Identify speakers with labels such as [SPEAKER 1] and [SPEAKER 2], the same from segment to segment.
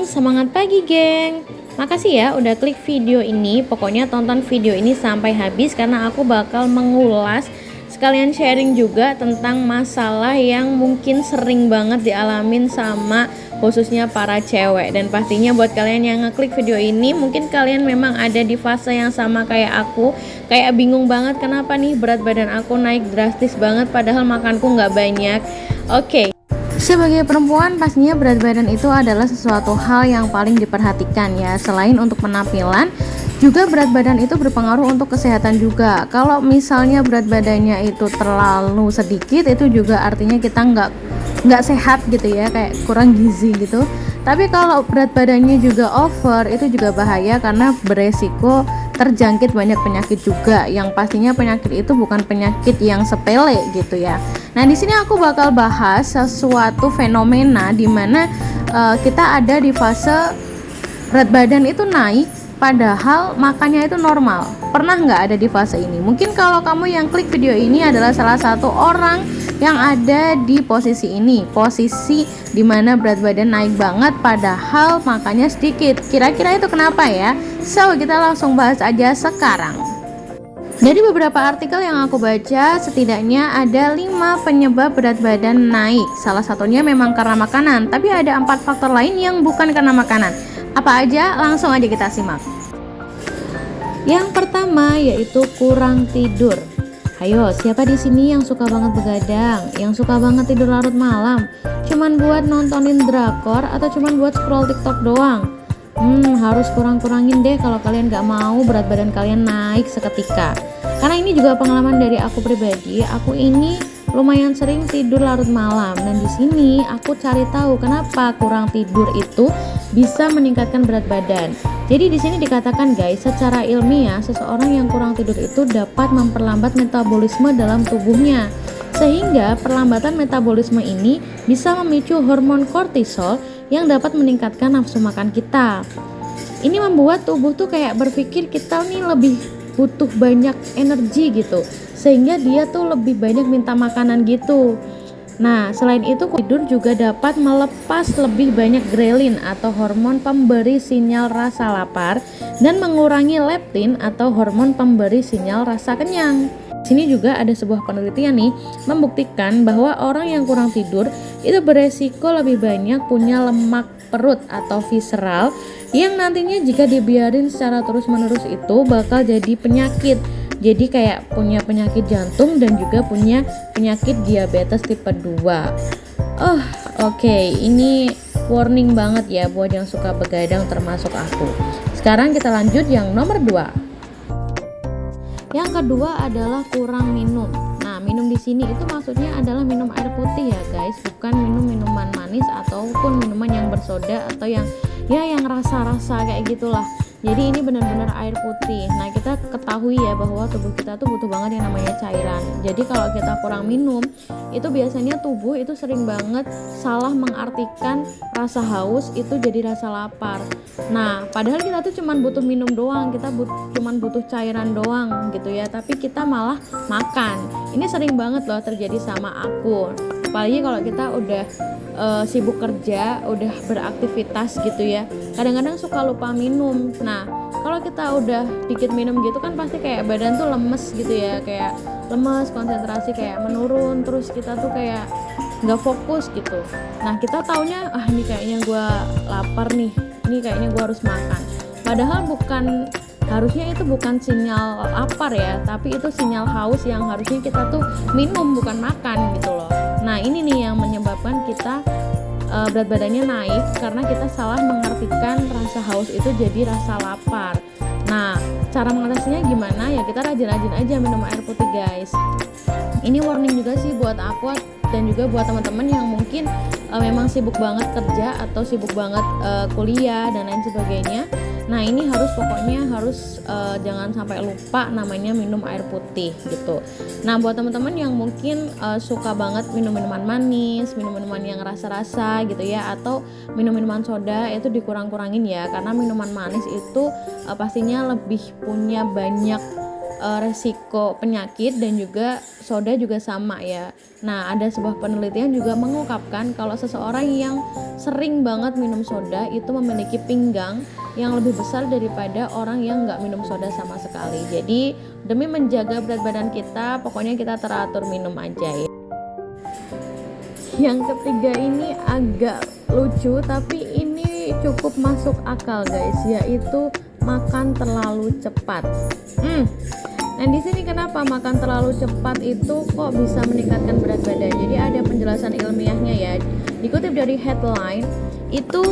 [SPEAKER 1] morning, semangat pagi geng. Makasih ya udah klik video ini. Pokoknya tonton video ini sampai habis karena aku bakal mengulas sekalian sharing juga tentang masalah yang mungkin sering banget dialamin sama khususnya para cewek. Dan pastinya buat kalian yang ngeklik video ini, mungkin kalian memang ada di fase yang sama kayak aku, kayak bingung banget kenapa nih berat badan aku naik drastis banget padahal makanku nggak banyak. Oke. Sebagai perempuan pastinya berat badan itu adalah sesuatu hal yang paling diperhatikan ya. Selain untuk penampilan, juga berat badan itu berpengaruh untuk kesehatan juga. Kalau misalnya berat badannya itu terlalu sedikit, itu juga artinya kita nggak sehat gitu ya, kayak kurang gizi gitu. Tapi kalau berat badannya juga over, itu juga bahaya karena beresiko terjangkit banyak penyakit juga, yang pastinya penyakit itu bukan penyakit yang sepele gitu ya. Nah, di sini aku bakal bahas sesuatu fenomena di mana kita ada di fase berat badan itu naik padahal makannya itu normal. Pernah nggak ada di fase ini? Mungkin kalau kamu yang klik video ini adalah salah satu orang yang ada di posisi ini, posisi dimana berat badan naik banget padahal makannya sedikit. Kira-kira itu kenapa ya? So, kita langsung bahas aja sekarang. Dari beberapa artikel yang aku baca, setidaknya ada 5 penyebab berat badan naik. Salah satunya memang karena makanan, tapi ada 4 faktor lain yang bukan karena makanan. Apa aja? Langsung aja kita simak. Yang pertama yaitu kurang tidur. Ayo, siapa di sini yang suka banget begadang, yang suka banget tidur larut malam, cuman buat nontonin drakor atau cuman buat scroll TikTok doang? Harus kurang-kurangin deh kalau kalian gak mau berat badan kalian naik seketika. Karena ini juga pengalaman dari aku pribadi. Aku ini lumayan sering tidur larut malam, dan di sini aku cari tahu kenapa kurang tidur itu bisa meningkatkan berat badan. Jadi di sini dikatakan guys, secara ilmiah seseorang yang kurang tidur itu dapat memperlambat metabolisme dalam tubuhnya. Sehingga perlambatan metabolisme ini bisa memicu hormon kortisol yang dapat meningkatkan nafsu makan kita. Ini membuat tubuh tuh kayak berpikir kita nih lebih butuh banyak energi gitu, sehingga dia tuh lebih banyak minta makanan gitu. Nah, selain itu tidur juga dapat melepas lebih banyak grelin atau hormon pemberi sinyal rasa lapar dan mengurangi leptin atau hormon pemberi sinyal rasa kenyang. Sini juga ada sebuah penelitian nih membuktikan bahwa orang yang kurang tidur itu beresiko lebih banyak punya lemak perut atau visceral yang nantinya jika dibiarin secara terus-menerus itu bakal jadi penyakit. Jadi kayak punya penyakit jantung dan juga punya penyakit diabetes tipe 2. Oke, ini warning banget ya buat yang suka begadang termasuk aku. Sekarang kita lanjut yang nomor 2. Yang kedua adalah kurang minum. Nah, minum di sini itu maksudnya adalah minum air putih ya guys, bukan minum minuman manis ataupun minuman yang bersoda atau yang rasa-rasa kayak gitulah. Jadi ini benar-benar air putih. Nah, kita ketahui ya bahwa tubuh kita tuh butuh banget yang namanya cairan. Jadi kalau kita kurang minum, itu biasanya tubuh itu sering banget salah mengartikan rasa haus itu jadi rasa lapar. Nah, padahal kita tuh cuman butuh minum doang, kita cuman butuh cairan doang gitu ya, tapi kita malah makan. Ini sering banget loh terjadi sama aku. Apalagi kalau kita udah sibuk kerja, udah beraktivitas gitu ya, kadang-kadang suka lupa minum. Nah, kalau kita udah dikit minum gitu kan pasti kayak badan tuh lemes gitu ya, kayak lemes, konsentrasi kayak menurun, terus kita tuh kayak nggak fokus gitu. Nah, kita taunya ini kayaknya gue lapar nih, ini kayaknya gue harus makan, padahal harusnya itu bukan sinyal lapar ya, tapi itu sinyal haus yang harusnya kita tuh minum bukan makan gitu loh. Nah, ini nih yang menyebabkan kita berat badannya naik karena kita salah mengartikan rasa haus itu jadi rasa lapar. Nah, cara mengatasinya gimana? Ya kita rajin-rajin aja minum air putih guys. Ini warning juga sih buat aku dan juga buat teman-teman yang mungkin memang sibuk banget kerja atau sibuk banget kuliah dan lain sebagainya. Nah, ini pokoknya harus jangan sampai lupa namanya minum air putih gitu. Nah, buat teman-teman yang mungkin suka banget minum minuman manis, minum minuman yang rasa-rasa gitu ya, atau minum minuman soda, itu dikurang-kurangin ya, karena minuman manis itu pastinya lebih punya banyak resiko penyakit, dan juga soda juga sama ya. Nah, ada sebuah penelitian juga mengungkapkan kalau seseorang yang sering banget minum soda itu memiliki pinggang yang lebih besar daripada orang yang nggak minum soda sama sekali. Jadi demi menjaga berat badan kita, pokoknya kita teratur minum aja ya. Yang ketiga ini agak lucu tapi ini cukup masuk akal guys, yaitu makan terlalu cepat. Nah di sini kenapa makan terlalu cepat itu kok bisa meningkatkan berat badan? Jadi ada penjelasan ilmiahnya ya. Dikutip dari headline, itu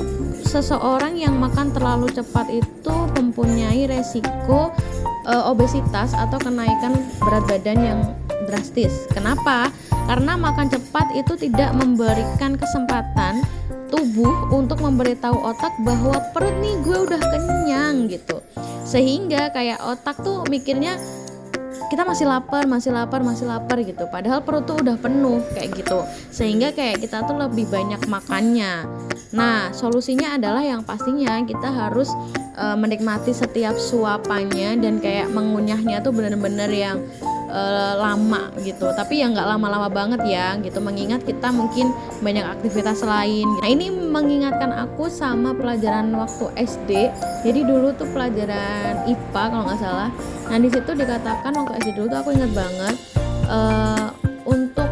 [SPEAKER 1] seseorang yang makan terlalu cepat itu mempunyai resiko obesitas atau kenaikan berat badan yang drastis. Kenapa? Karena makan cepat itu tidak memberikan kesempatan tubuh untuk memberitahu otak bahwa perut nih gue udah kenyang gitu. Sehingga kayak otak tuh mikirnya kita masih lapar gitu, padahal perut tuh udah penuh kayak gitu, sehingga kayak kita tuh lebih banyak makannya. Nah solusinya adalah yang pastinya kita harus menikmati setiap suapannya dan kayak mengunyahnya tuh bener-bener yang lama gitu, tapi ya nggak lama-lama banget ya gitu, mengingat kita mungkin banyak aktivitas lain. Nah ini mengingatkan aku sama pelajaran waktu SD. Jadi dulu tuh pelajaran IPA kalau nggak salah. Nah di situ dikatakan waktu SD dulu tuh aku ingat banget untuk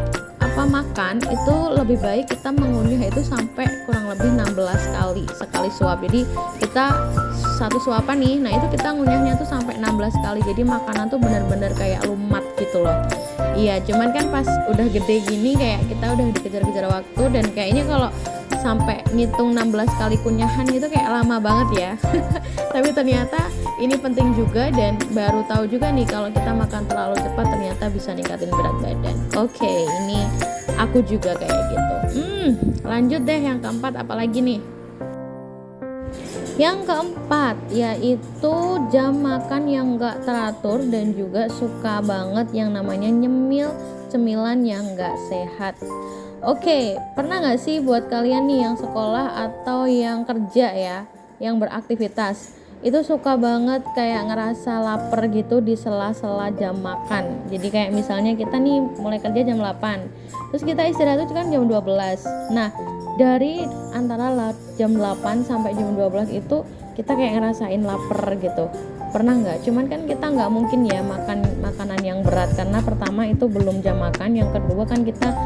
[SPEAKER 1] makan itu lebih baik kita mengunyah itu sampai kurang lebih 16 kali sekali suap. Jadi kita satu suapan nih, nah itu kita ngunyahnya tuh sampai 16 kali. Jadi makanan tuh benar-benar kayak lumat gitu loh. Iya, cuman kan pas udah gede gini kayak kita udah dikejar-kejar waktu, dan kayaknya kalau sampai ngitung 16 kali kunyahan itu kayak lama banget ya. Tapi ternyata ini penting juga, dan baru tahu juga nih kalau kita makan terlalu cepat ternyata bisa ningkatin berat badan. Oke, ini aku juga kayak gitu. Lanjut deh yang keempat, apalagi nih? Yang keempat yaitu jam makan yang gak teratur dan juga suka banget yang namanya nyemil cemilan yang gak sehat. Oke, pernah gak sih buat kalian nih yang sekolah atau yang kerja ya, yang beraktivitas, itu suka banget kayak ngerasa lapar gitu di sela-sela jam makan. Jadi kayak misalnya kita nih mulai kerja jam 8, terus kita istirahat itu kan jam 12. Nah dari antara jam 8 sampai jam 12 itu kita kayak ngerasain lapar gitu. Pernah nggak? Cuman kan kita nggak mungkin ya makan makanan yang berat, karena pertama itu belum jam makan, yang kedua kan kita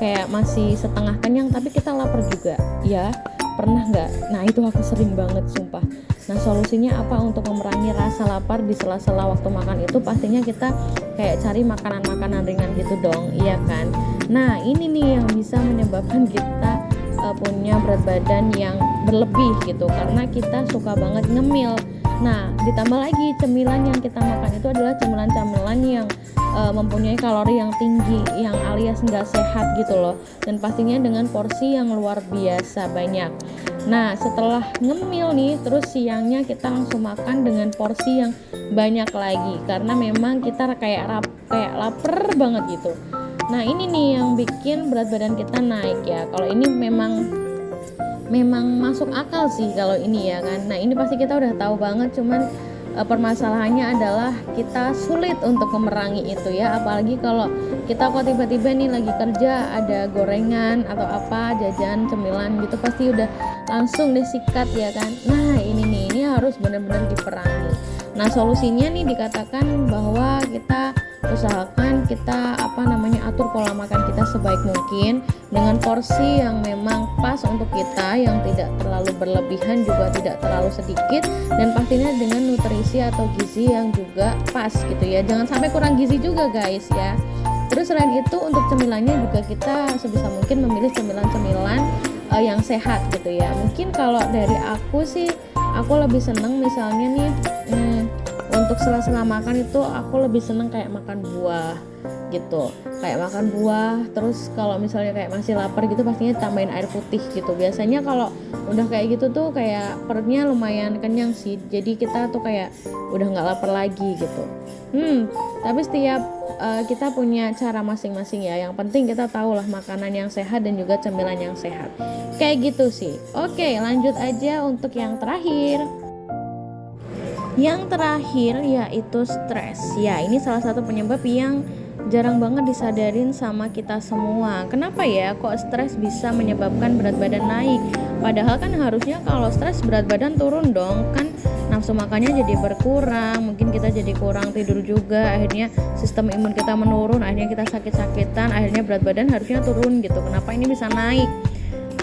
[SPEAKER 1] kayak masih setengah kenyang tapi kita lapar juga ya. Pernah nggak? Nah itu aku sering banget sumpah. Nah solusinya apa untuk memerangi rasa lapar di sela-sela waktu makan itu? Pastinya kita kayak cari makanan-makanan ringan gitu dong, iya kan? Nah ini nih yang bisa menyebabkan kita punya berat badan yang berlebih gitu, karena kita suka banget ngemil. Nah ditambah lagi cemilan yang kita makan itu adalah cemilan-cemilan yang mempunyai kalori yang tinggi, yang alias nggak sehat gitu loh, dan pastinya dengan porsi yang luar biasa banyak. Nah setelah ngemil nih, terus siangnya kita langsung makan dengan porsi yang banyak lagi, karena memang kita kayak lapar banget gitu. Nah ini nih yang bikin berat badan kita naik ya. Kalau ini memang masuk akal sih kalau ini ya kan. Nah ini pasti kita udah tahu banget, cuman permasalahannya adalah kita sulit untuk memerangi itu ya. Apalagi kalau kita kok tiba-tiba nih lagi kerja ada gorengan atau apa jajan cemilan gitu, pasti udah langsung deh sikat ya kan. Nah ini harus benar-benar diperangi. Nah solusinya nih dikatakan bahwa kita usahakan kita atur pola makan kita sebaik mungkin dengan porsi yang memang pas untuk kita, yang tidak terlalu berlebihan juga tidak terlalu sedikit, dan pastinya dengan nutrisi atau gizi yang juga pas gitu ya. Jangan sampai kurang gizi juga guys ya. Terus selain itu untuk cemilannya juga kita sebisa mungkin memilih cemilan-cemilan yang sehat gitu ya. Mungkin kalau dari aku sih, aku lebih seneng misalnya nih untuk sela-sela makan itu aku lebih seneng kayak makan buah gitu, kayak makan buah. Terus kalau misalnya kayak masih lapar gitu pastinya tambahin air putih gitu. Biasanya kalau udah kayak gitu tuh kayak perutnya lumayan kenyang sih, jadi kita tuh kayak udah nggak lapar lagi gitu. Tapi setiap kita punya cara masing-masing ya. Yang penting kita tahu lah makanan yang sehat dan juga cemilan yang sehat, kayak gitu sih. Oke, lanjut aja untuk yang terakhir. Yang terakhir yaitu stres. Ya, ini salah satu penyebab yang jarang banget disadarin sama kita semua. Kenapa ya kok stres bisa menyebabkan berat badan naik? Padahal kan harusnya kalau stres berat badan turun dong. Kan nafsu makannya jadi berkurang, mungkin kita jadi kurang tidur juga, akhirnya sistem imun kita menurun, akhirnya kita sakit-sakitan, akhirnya berat badan harusnya turun gitu. Kenapa ini bisa naik?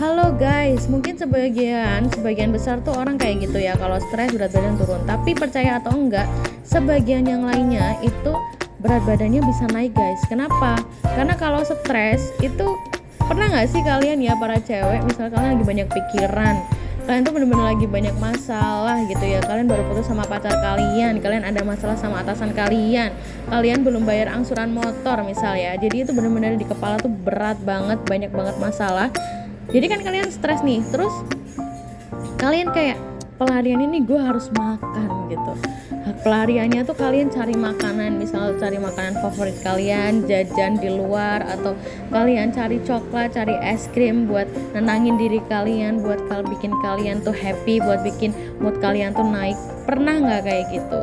[SPEAKER 1] Halo guys, mungkin sebagian besar tuh orang kayak gitu ya, kalau stres berat badan turun. Tapi percaya atau enggak, sebagian yang lainnya itu berat badannya bisa naik guys. Kenapa? Karena kalau stres itu, pernah nggak sih kalian ya para cewek, misalnya kalian lagi banyak pikiran, kalian tuh bener-bener lagi banyak masalah gitu ya, kalian baru putus sama pacar kalian ada masalah sama atasan kalian belum bayar angsuran motor misal ya, jadi itu bener-bener di kepala tuh berat banget, banyak banget masalah. Jadi kan kalian stres nih, terus kalian kayak pelarian ini gue harus makan gitu. Pelariannya tuh kalian cari makanan, misal cari makanan favorit kalian, jajan di luar, atau kalian cari coklat, cari es krim buat nenangin diri kalian, buat bikin kalian tuh happy, buat bikin mood kalian tuh naik. Pernah nggak kayak gitu?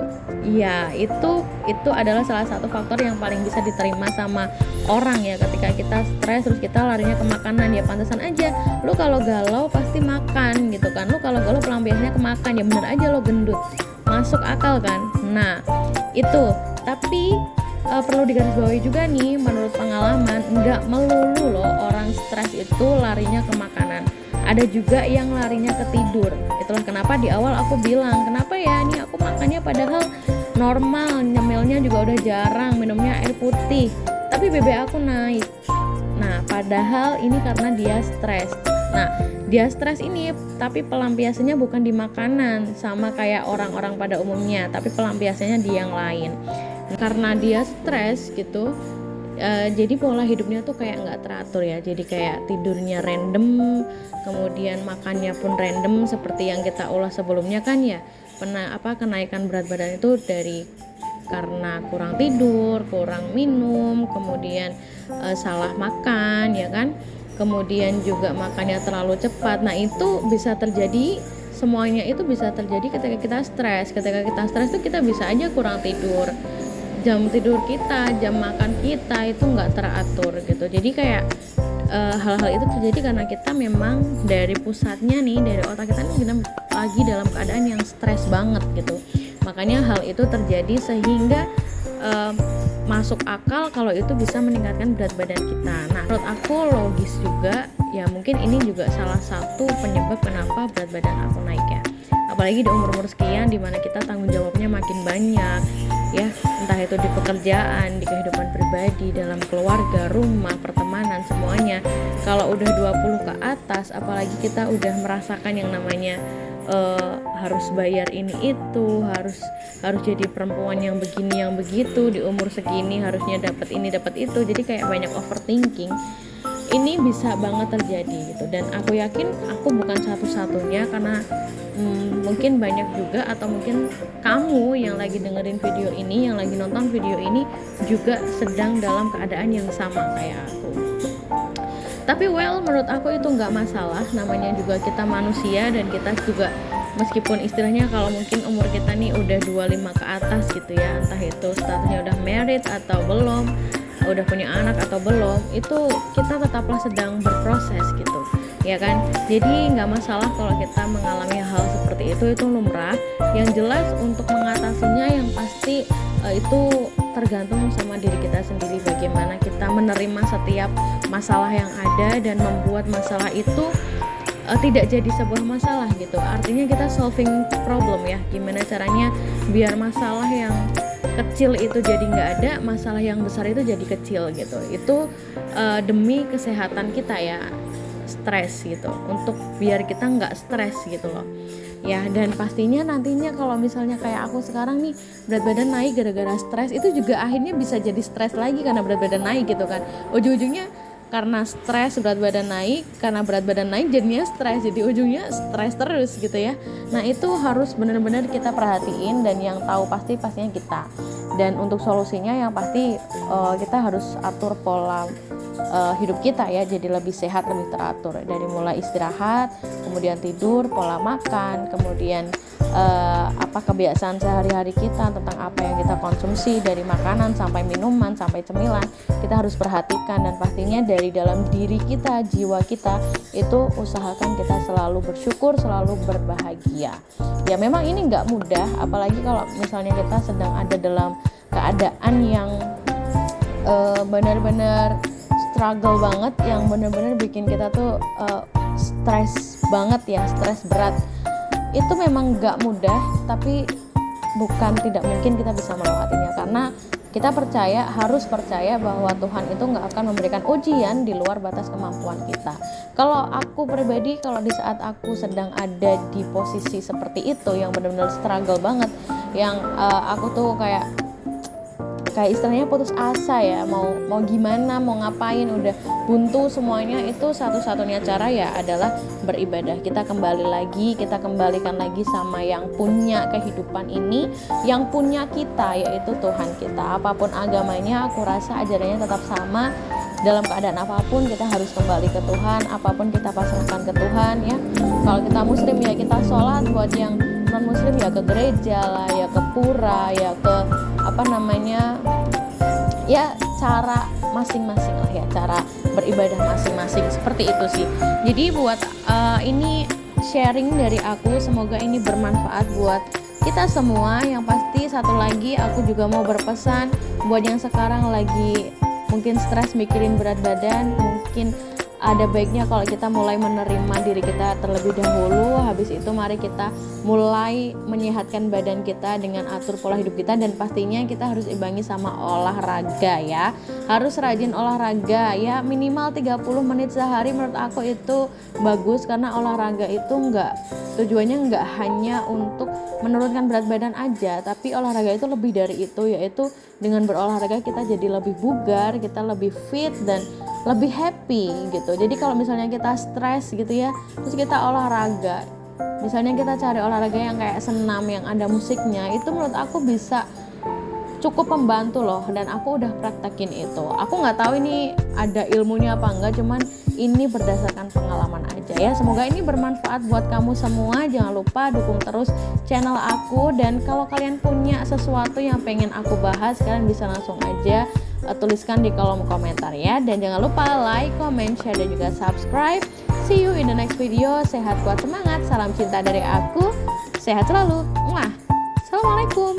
[SPEAKER 1] Ya, itu adalah salah satu faktor yang paling bisa diterima sama orang ya, ketika kita stres terus kita larinya ke makanan. Ya pantesan aja lu kalau galau pasti makan gitu kan, lu kalau galau pelampiasnya ke makan, ya bener aja lo gendut, masuk akal kan. Nah itu, tapi perlu digarisbawahi juga nih, menurut pengalaman nggak melulu loh orang stres itu larinya ke makanan, ada juga yang larinya ke tidur. Itulah kenapa di awal aku bilang, kenapa ya nih aku makannya padahal normal, nyemilnya juga udah jarang, minumnya air putih, tapi BB aku naik. Nah padahal ini karena dia stres. Nah dia stres ini, tapi pelampiasannya bukan di makanan sama kayak orang-orang pada umumnya, tapi pelampiasannya di yang lain. Karena dia stres gitu, jadi pola hidupnya tuh kayak nggak teratur ya, jadi kayak tidurnya random, kemudian makannya pun random, seperti yang kita ulas sebelumnya kan ya. Kenaikan berat badan itu karena kurang tidur, kurang minum, kemudian salah makan ya kan, kemudian juga makannya terlalu cepat. Nah itu bisa terjadi, semuanya itu bisa terjadi ketika kita stres. Ketika kita stres tuh kita bisa aja kurang tidur, jam tidur kita, jam makan kita itu nggak teratur gitu. Jadi kayak hal-hal itu terjadi karena kita memang dari pusatnya nih, dari otak kita nih, kita lagi dalam keadaan yang stres banget gitu. Makanya hal itu terjadi sehingga masuk akal kalau itu bisa meningkatkan berat badan kita. Nah menurut aku logis juga ya, mungkin ini juga salah satu penyebab kenapa berat badan aku naik ya. Apalagi di umur-umur sekian, dimana kita tanggung jawabnya makin banyak ya, entah itu di pekerjaan, di kehidupan pribadi, dalam keluarga, rumah, pertemanan, semuanya. Kalau udah 20 ke atas, apalagi kita udah merasakan yang namanya harus bayar ini itu, harus jadi perempuan yang begini yang begitu, di umur segini harusnya dapat ini dapat itu, jadi kayak banyak overthinking. Ini bisa banget terjadi gitu, dan aku yakin aku bukan satu-satunya, karena mungkin banyak juga, atau mungkin kamu yang lagi dengerin video ini, yang lagi nonton video ini juga sedang dalam keadaan yang sama kayak aku. Tapi menurut aku itu nggak masalah, namanya juga kita manusia, dan kita juga meskipun istilahnya kalau mungkin umur kita nih udah 25 ke atas gitu ya, entah itu statusnya udah married atau belum, udah punya anak atau belum, itu kita tetaplah sedang berproses gitu ya kan. Jadi nggak masalah kalau kita mengalami hal seperti itu lumrah. Yang jelas untuk mengatasinya yang pasti itu tergantung sama diri kita sendiri, bagaimana kita menerima setiap masalah yang ada dan membuat masalah itu tidak jadi sebuah masalah gitu. Artinya kita solving problem ya, gimana caranya biar masalah yang kecil itu jadi nggak ada, masalah yang besar itu jadi kecil gitu. Itu demi kesehatan kita ya, stres gitu, untuk biar kita nggak stres gitu loh ya. Dan pastinya nantinya kalau misalnya kayak aku sekarang nih, berat badan naik gara-gara stres, itu juga akhirnya bisa jadi stres lagi karena berat badan naik gitu kan. Ujung-ujungnya karena stres berat badan naik, karena berat badan naik jadinya stres, jadi ujungnya stres terus gitu ya. Nah itu harus benar-benar kita perhatiin, dan yang tahu pastinya kita. Dan untuk solusinya yang pasti kita harus atur pola hidup kita ya, jadi lebih sehat, lebih teratur, dari mulai istirahat, kemudian tidur, pola makan, kemudian kebiasaan sehari-hari kita, tentang apa yang kita konsumsi dari makanan sampai minuman sampai cemilan, kita harus perhatikan. Dan pastinya dari dalam diri kita, jiwa kita itu usahakan kita selalu bersyukur, selalu berbahagia. Ya memang ini nggak mudah, apalagi kalau misalnya kita sedang ada dalam keadaan yang benar-benar struggle banget, yang benar-benar bikin kita tuh stres banget ya, stres berat. Itu memang gak mudah, tapi bukan tidak mungkin kita bisa melewatinya, karena kita harus percaya bahwa Tuhan itu gak akan memberikan ujian di luar batas kemampuan kita. Kalau aku pribadi, kalau di saat aku sedang ada di posisi seperti itu, yang benar-benar struggle banget, yang aku tuh kayak istilahnya putus asa ya, mau gimana, mau ngapain, udah buntu semuanya, itu satu-satunya cara ya adalah beribadah. Kita kembalikan lagi sama yang punya kehidupan ini, yang punya kita, yaitu Tuhan kita. Apapun agamanya, aku rasa ajarannya tetap sama. Dalam keadaan apapun kita harus kembali ke Tuhan, apapun kita pasrahkan ke Tuhan ya. Kalau kita muslim ya kita sholat, buat yang non muslim ya ke gereja lah, ya ke pura, ya ke ya cara masing-masing lah ya, cara beribadah masing-masing, seperti itu sih. Jadi buat ini sharing dari aku, semoga ini bermanfaat buat kita semua. Yang pasti satu lagi aku juga mau berpesan buat yang sekarang lagi mungkin stres mikirin berat badan, mungkin ada baiknya kalau kita mulai menerima diri kita terlebih dahulu. Habis itu mari kita mulai menyehatkan badan kita dengan atur pola hidup kita, dan pastinya kita harus imbangi sama olahraga ya. Harus rajin olahraga ya, minimal 30 menit sehari. Menurut aku itu bagus, karena olahraga itu tujuannya nggak hanya untuk menurunkan berat badan aja, tapi olahraga itu lebih dari itu, yaitu dengan berolahraga kita jadi lebih bugar, kita lebih fit dan lebih happy gitu. Jadi kalau misalnya kita stres gitu ya, terus kita olahraga, misalnya kita cari olahraga yang kayak senam yang ada musiknya, itu menurut aku bisa cukup membantu loh, dan aku udah praktekin itu. Aku nggak tahu ini ada ilmunya apa enggak, cuman ini berdasarkan pengalaman aja ya. Semoga ini bermanfaat buat kamu semua. Jangan lupa dukung terus channel aku, dan kalau kalian punya sesuatu yang pengen aku bahas, kalian bisa langsung aja tuliskan di kolom komentar ya. Dan jangan lupa like, comment, share, dan juga subscribe. See you in the next video. Sehat, kuat, semangat. Salam cinta dari aku. Sehat selalu. Assalamualaikum.